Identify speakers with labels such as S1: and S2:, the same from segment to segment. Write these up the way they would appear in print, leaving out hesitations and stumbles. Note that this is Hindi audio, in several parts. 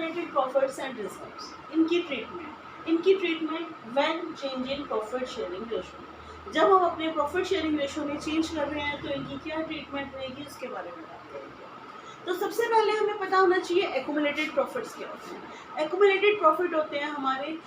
S1: एक्यूमुलेटेड प्रॉफिट्स एंड रिजर्व्स, इनकी treatment when change in profit sharing ratio. जब हम अपने प्रॉफिट शेयरिंग रेशो में चेंज कर रहे हैं तो इनकी क्या ट्रीटमेंट रहेगी उसके बारे में बात करेंगे। तो सबसे पहले हमें पता होना चाहिए एक्यूमुलेटेड प्रॉफिट्स क्या होते हैं। एक्यूमुलेटेड प्रॉफिट होते हैं हमारे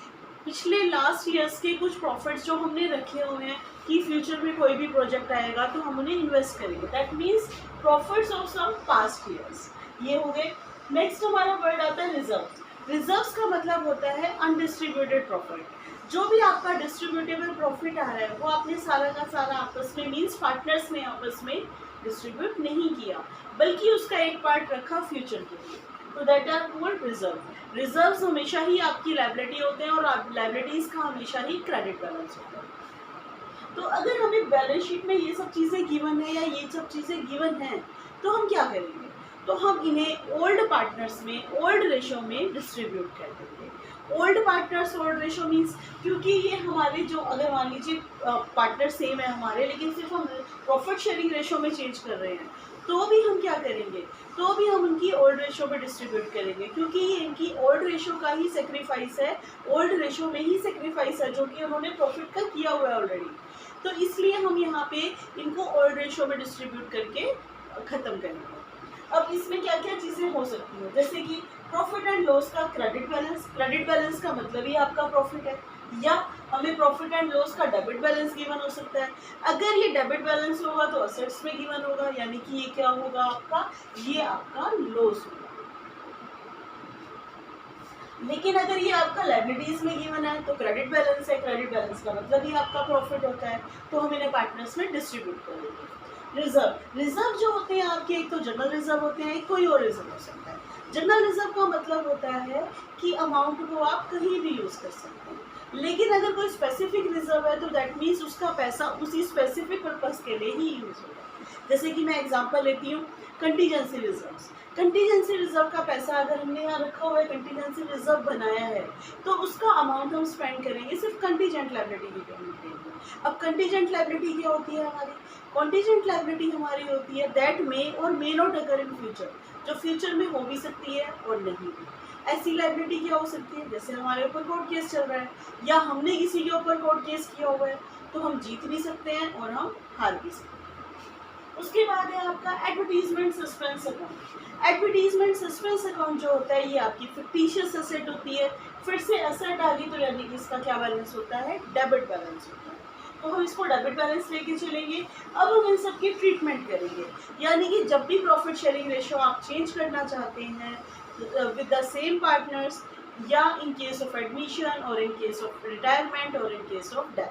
S1: पिछले लास्ट ईयर्स के कुछ प्रॉफिट्स जो हमने रखे हुए हैं कि फ्यूचर में कोई भी प्रोजेक्ट आएगा तो हम उन्हें इन्वेस्ट करेंगे। That means profits of some past years, ये हो गए। नेक्स्ट हमारा वर्ड आता है रिजर्व। रिजर्व्स का मतलब होता है अनडिस्ट्रीब्यूटेड प्रॉफिट। जो भी आपका डिस्ट्रीब्यूटेबल प्रॉफिट आ रहा है वो आपने सारा का सारा आपस में मीन्स पार्टनर्स ने आपस में डिस्ट्रीब्यूट नहीं किया, बल्कि उसका एक पार्ट रखा फ्यूचर के लिए, तो that are called reserve. Reserves हमेशा ही आपकी लायबिलिटी होते हैं और लायबिलिटीज का हमेशा ही क्रेडिट बैलेंस होता है। तो अगर हमें बैलेंस शीट में ये सब चीज़ें गिवन है या ये सब चीज़ें गिवन हैं तो हम क्या करेंगे, तो हम इन्हें ओल्ड पार्टनर्स में ओल्ड रेशो में डिस्ट्रीब्यूट कर देंगे। Old partners old ratio means क्योंकि ये हमारे जो अगर मान लीजिए पार्टनर सेम है हमारे, लेकिन सिर्फ हम प्रॉफिट शेयरिंग रेशो में चेंज कर रहे हैं तो भी हम क्या करेंगे, तो भी हम उनकी ओल्ड रेशो पे डिस्ट्रीब्यूट करेंगे, क्योंकि ये इनकी ओल्ड रेशो का ही सेक्रीफाइस है, ओल्ड रेशो में ही सेक्रीफाइस है जो कि उन्होंने प्रॉफिट का किया हुआ है ऑलरेडी। तो इसलिए हम यहाँ पे इनको ओल्ड रेशो में डिस्ट्रीब्यूट करके ख़त्म करेंगे। अब इसमें क्या क्या चीज़ें हो सकती हैं, जैसे कि प्रॉफिट एंड लॉस का क्रेडिट बैलेंस। क्रेडिट बैलेंस का मतलब ही आपका प्रॉफिट है, या हमें प्रॉफिट एंड लॉस का डेबिट बैलेंस गिवन हो सकता है। अगर ये डेबिट बैलेंस होगा तो असेट्स में गिवन होगा, यानी कि ये क्या होगा आपका, ये आपका लॉस होगा। लेकिन अगर ये आपका लायबिलिटीज में गिवन है तो क्रेडिट बैलेंस है, क्रेडिट बैलेंस का मतलब ही आपका प्रॉफिट होता है, तो हम इन्हें पार्टनर्स में डिस्ट्रीब्यूट करेंगे। रिजर्व जो होते हैं आपके, एक तो जनरल रिजर्व होते हैं, एक कोई और रिजर्व हो सकता है। जनरल रिजर्व का मतलब होता है कि अमाउंट को आप कहीं भी यूज़ कर सकते हैं, लेकिन अगर कोई स्पेसिफिक रिजर्व है तो दैट मीन्स उसका पैसा उसी स्पेसिफिक पर्पज़ के लिए ही यूज़ होगा। जैसे कि मैं एग्जांपल लेती हूँ कंटीजेंसी रिजर्व्स। कंटीजेंसी रिजर्व का पैसा अगर हमने यहाँ रखा हुआ है, कंटीजेंसी रिजर्व बनाया है, तो उसका अमाउंट हम स्पेंड करेंगे सिर्फ कंटीजेंट लायबिलिटी की पेमेंट के लिए। अब कंटीजेंट लायबिलिटी क्या होती है हमारी, कंटीजेंट लायबिलिटी हमारी होती है दैट मे और may not occur in future, जो फ्यूचर में हो भी सकती है और नहीं भी। ऐसी लायबिलिटी क्या हो सकती है, जैसे हमारे ऊपर कोर्ट केस चल रहा है या हमने किसी के ऊपर कोर्ट केस किया हुआ है, तो हम जीत भी सकते हैं और हम हार भी सकते हैं। उसके बाद है आपका advertisement suspense account. Advertisement suspense account जो होता है ये आपकी फिक्टिशियस एसेट होती है। फिर से एसेट आ गई तो यानी कि इसका क्या बैलेंस होता है, डेबिट बैलेंस होता है, तो हम इसको डेबिट बैलेंस लेके चलेंगे। अब हम इन सब की ट्रीटमेंट करेंगे, यानी कि जब भी प्रॉफिट शेयरिंग रेशो आप चेंज करना चाहते हैं विद द सेम पार्टनर्स, या इन केस ऑफ एडमिशन और इन केस ऑफ रिटायरमेंट और इन केस ऑफ डेथ,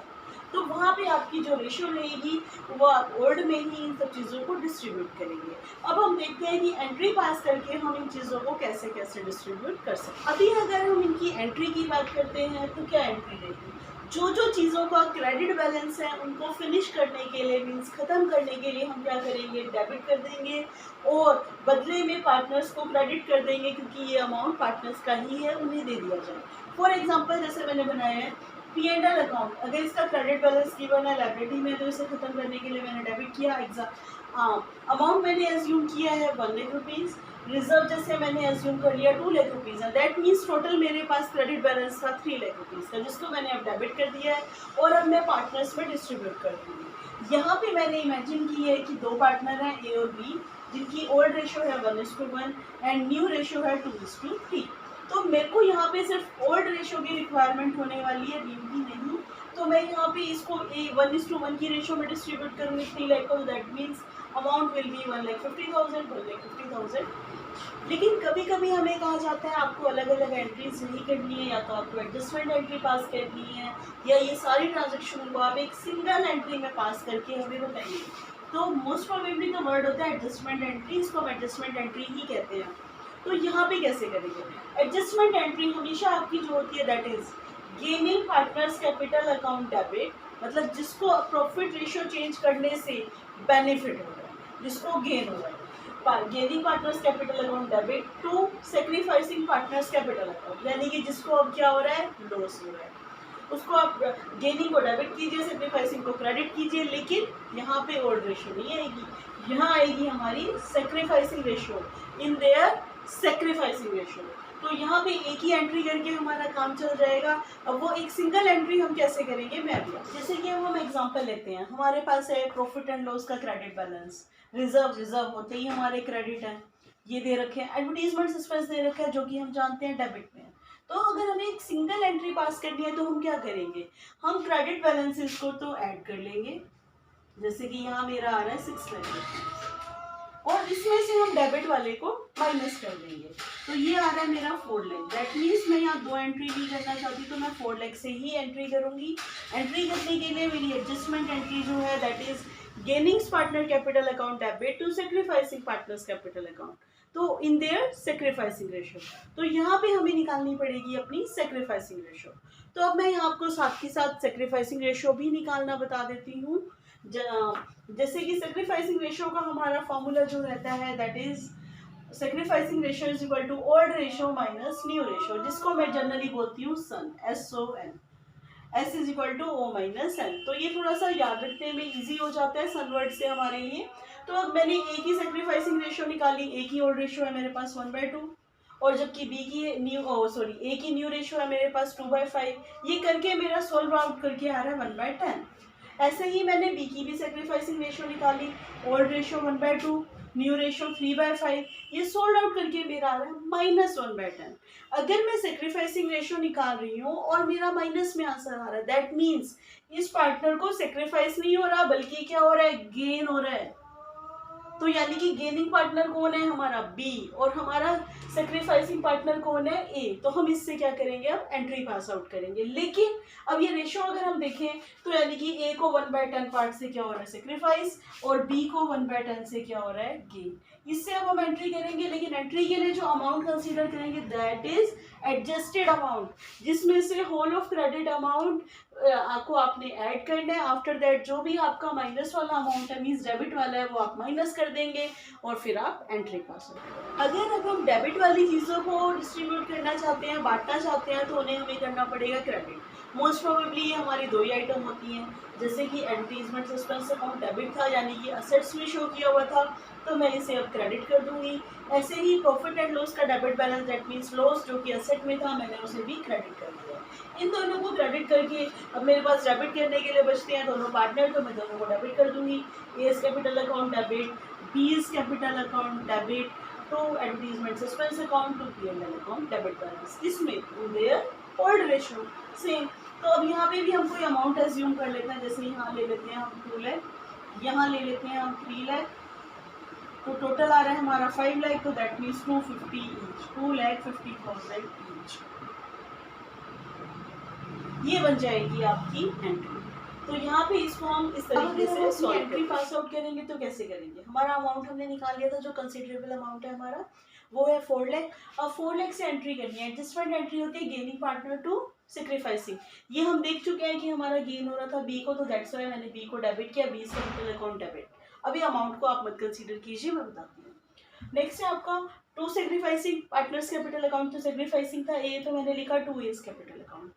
S1: तो वहाँ पे आपकी जो रेशो रहेगी वो आप ओल्ड में ही इन सब चीज़ों को डिस्ट्रीब्यूट करेंगे। अब हम देखते हैं कि एंट्री पास करके हम इन चीज़ों को कैसे कैसे डिस्ट्रीब्यूट कर सकते हैं। अभी अगर हम इनकी एंट्री की बात करते हैं तो क्या एंट्री रहेगी, जो चीज़ों का क्रेडिट बैलेंस है उनको फिनिश करने के लिए मीन्स ख़त्म करने के लिए हम क्या करेंगे, डेबिट कर देंगे और बदले में पार्टनर्स को क्रेडिट कर देंगे, क्योंकि ये अमाउंट पार्टनर्स का ही है, उन्हें दे दिया जाए। फॉर एग्जांपल जैसे मैंने बनाया है P&L अकाउंट, अगर इसका क्रेडिट बैलेंस गिवन है लायबिलिटी में तो इसे खत्म करने के लिए मैंने डेबिट किया अमाउंट मैंने एज्यूम किया है 1 लाख रुपीज़। रिजर्व जैसे मैंने एज्यूम कर लिया 2 लाख रुपीज़ है, दैट मीन्स टोटल मेरे पास क्रेडिट बैलेंस था 3 लाख रुपीज़ का, जिसको मैंने अब डेबिट कर दिया है और अब मैं पार्टनर्स में डिस्ट्रीब्यूट कर दूँगी। यहाँ पे मैंने इमेजिन की है कि 2 पार्टनर हैं ए और बी, जिनकी ओल्ड रेशो है 1:1 एंड न्यू रेशो है 2:3। तो मेरे को यहाँ पे सिर्फ ओल्ड रेशो की रिक्वायरमेंट होने वाली है, न्यू की नहीं। तो मैं यहाँ पे इसको 1:1 की रेशो में डिस्ट्रीब्यूट करूँगी 3 लाख को, that means amount will be 1,50,000। लेकिन कभी कभी हमें कहा जाता है आपको अलग अलग एंट्रीज नहीं करनी है, या तो आपको एडजस्टमेंट एंट्री पास करनी है, या ये सारी ट्रांजेक्शन को आप एक सिंगल एंट्री में पास करके हमें बताइए। तो मोस्ट प्रोबेबली का वर्ड होता है एडजस्टमेंट एंट्री, इसको हम एडजस्टमेंट एंट्री ही कहते हैं। तो यहाँ पे कैसे करेंगे, एडजस्टमेंट एंट्री हमेशा आपकी जो होती है that is gaining partners capital account debit, मतलब जिसको प्रॉफिट रेशियो चेंज करने से बेनिफिट हो रहा है, जिसको गेन हो रहा है, gaining partners capital account debit to sacrificing partners capital account, यानी कि जिसको अब क्या हो रहा है, लॉस हो रहा है, उसको आप गेनिंग को डेबिट कीजिए, सेक्रीफाइसिंग को क्रेडिट कीजिए। लेकिन यहाँ पे ओल्ड रेशियो नहीं आएगी, यहाँ आएगी हमारी sacrificing ratio in their sacrificing ratio. तो यहाँ पे एक ही एंट्री करके हमारा काम चल जाएगा। अब वो एक सिंगल एंट्री हम कैसे करेंगे मैं भी जैसे कि हम एग्जांपल लेते हैं, हमारे पास है प्रॉफिट एंड लॉस का क्रेडिट बैलेंस, रिजर्व होते ही हमारे क्रेडिट है, ये दे रखे हैं, एडवर्टीजमेंट एक्सपेंस दे रखा है जो कि हम जानते हैं डेबिट में है। तो अगर हमें एक सिंगल एंट्री पास करनी है तो हम क्या करेंगे, हम क्रेडिट बैलेंसेस को तो ऐड कर लेंगे, जैसे कि यहाँ मेरा आ रहा है 6 लाख और इसमें से हम डेबिट वाले को माइनस कर देंगे, तो ये आ रहा है मेरा 4 लाख। दैट मीन्स मैं यहाँ 2 एंट्री नहीं करना चाहती तो मैं 4 लाख से ही एंट्री करूंगी। एंट्री करने के लिए मेरी एडजस्टमेंट एंट्री जो है that is gainings partner capital account debit to sacrificing partners capital account, तो इन देयर सेक्रीफाइसिंग रेशियो, तो यहाँ पे हमें निकालनी पड़ेगी अपनी सेक्रीफाइसिंग रेशियो। तो अब मैं यहाँ आपको साथ के साथ सेक्रीफाइसिंग रेशियो भी निकालना बता देती हूँ। जैसे कि सेक्रीफाइसिंग रेशियो का हमारा फॉर्मूला जो रहता है that is sacrificing ratio is equal to old ratio minus new ratio, जिसको मैं जनरली बोलती हूँ son, SON, S is equal to O minus N। तो ये थोड़ा सा याद रखने में इजी हो जाता है सन वर्ड से हमारे लिए। तो अब मैंने एक ही सेक्रीफाइसिंग रेशियो निकाली, एक ही ओल्ड रेशियो है मेरे पास 1/2, और जबकि बी की ए की न्यू रेशियो है मेरे पास 2/5, ये करके मेरा सोल्व आउट करके आ रहा है 1/10। ऐसे ही मैंने बी की भी सेक्रीफाइसिंग रेशियो निकाली, ओल्ड रेशियो 1/2, न्यू रेशियो 3/5, ये सोल्ड आउट करके मेरा आ रहा है -1/10। अगर मैं सेक्रीफाइसिंग रेशियो निकाल रही हूँ और मेरा माइनस में आंसर आ रहा है, दैट मीन्स इस पार्टनर को सेक्रीफाइस नहीं हो रहा बल्कि क्या हो रहा है, गेन हो रहा है। तो यानी कि गेनिंग पार्टनर कौन है, हमारा बी, और हमारा सेक्रीफाइसिंग पार्टनर कौन है, ए। तो हम इससे क्या करेंगे, अब एंट्री पास आउट करेंगे। लेकिन अब ये रेशियो अगर हम देखें तो यानी कि ए को 1/10 पार्ट से क्या हो रहा है, सेक्रीफाइस, और बी को 1/10 से क्या हो रहा है, गेन। इससे अब हम एंट्री करेंगे, लेकिन एंट्री के लिए जो अमाउंट कंसीडर करेंगे दैट इज एडजस्टेड अमाउंट, जिसमें से होल ऑफ क्रेडिट अमाउंट आपको आपने ऐड करना है। आफ्टर दैट जो भी आपका माइनस वाला अमाउंट है, मीन्स डेबिट वाला है, वो आप माइनस कर देंगे और फिर आप एंट्री पास हो। अगर अब हम डेबिट वाली चीज़ों को डिस्ट्रीब्यूट करना चाहते हैं, बांटना चाहते हैं, तो उन्हें हमें करना पड़ेगा क्रेडिट। मोस्ट प्रोबेबली ये हमारी 2 ही आइटम होती हैं, जैसे कि एडवर्टीजमेंट एक्सपेंस अकाउंट डेबिट था, यानी कि असेट्स में शो किया हुआ था, तो मैं इसे अब क्रेडिट कर दूंगी। ऐसे ही प्रॉफिट एंड लॉस का debit balance that means loss जो कि असेट में था, मैंने उसे भी क्रेडिट कर दिया। इन दोनों को क्रेडिट करके अब मेरे पास डेबिट करने के लिए बचते हैं दोनों पार्टनर, तो मैं दोनों को डेबिट कर दूंगी। A's capital account debit, B's capital account debit to advertisement expense account to P&L account debit balance, इसमें देयर ओल्ड रेशियो सेम। तो अब यहाँ पे भी हम कोई अमाउंट एज्यूम कर लेते हैं, जैसे यहाँ ले लेते हैं हम 2 लाख, यहाँ ले लेते हैं हम 3 लाख, तो टोटल आ रहा है हमारा 5 लाख, तो दैट मीन्स 250 ईच, 2,50,000 ईच। ये बन जाएगी आपकी एंट्री। तो यहाँ पे इसको हम इस तरीके से सॉल्व एंट्री पास आउट करेंगे। तो कैसे करेंगे, हमारा अमाउंट हमने निकाल लिया था, जो कंसिडरेबल अमाउंट है हमारा वो है 4 लाख। अब 4 लाख से एंट्री करनी है, एडजस्टमेंट एंट्री होती है गेनिंग पार्टनर टू सेक्रीफाइसिंग। ये हम देख चुके हैं कि हमारा गेन हो रहा था बी को, तो दैट्स व्हाई मैंने बी को डेबिट किया, बी कैपिटल अकाउंट डेबिट। अभी अमाउंट को आप मत कंसीडर कीजिए, मैं बताती हूँ। नेक्स्ट है आपका to sacrificing partners capital account, तो सेक्रीफाइसिंग था ए, तो मैंने लिखा 2 एज कैपिटल अकाउंट।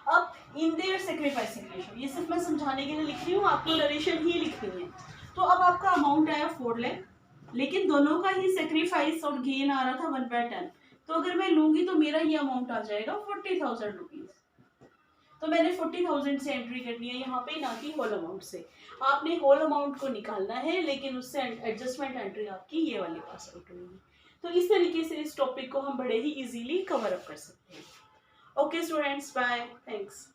S1: अब इन देयर सेक्रीफाइसिंग रेशियो, ये सिर्फ मैं समझाने के लिए लिख रही हूँ, आपको नरेशन ही लिखनी है। तो अब आपका अमाउंट आया 4 लाख, लेकिन दोनों का ही सेक्रीफाइस और गेन आ रहा था 1/10, तो अगर मैं लूंगी तो मेरा ये अमाउंट आ जाएगा 40,000 रुपीज। तो मैंने 40,000 से एंट्री करनी है यहाँ पे, ना कि होल अमाउंट से। आपने होल अमाउंट को निकालना है, लेकिन उससे एडजस्टमेंट एंट्री आपकी ये वाली पास आउट होगी। तो इस तरीके से इस टॉपिक को हम बड़े ही इजीली कवर अप कर सकते हैं। Okay students, bye, thanks.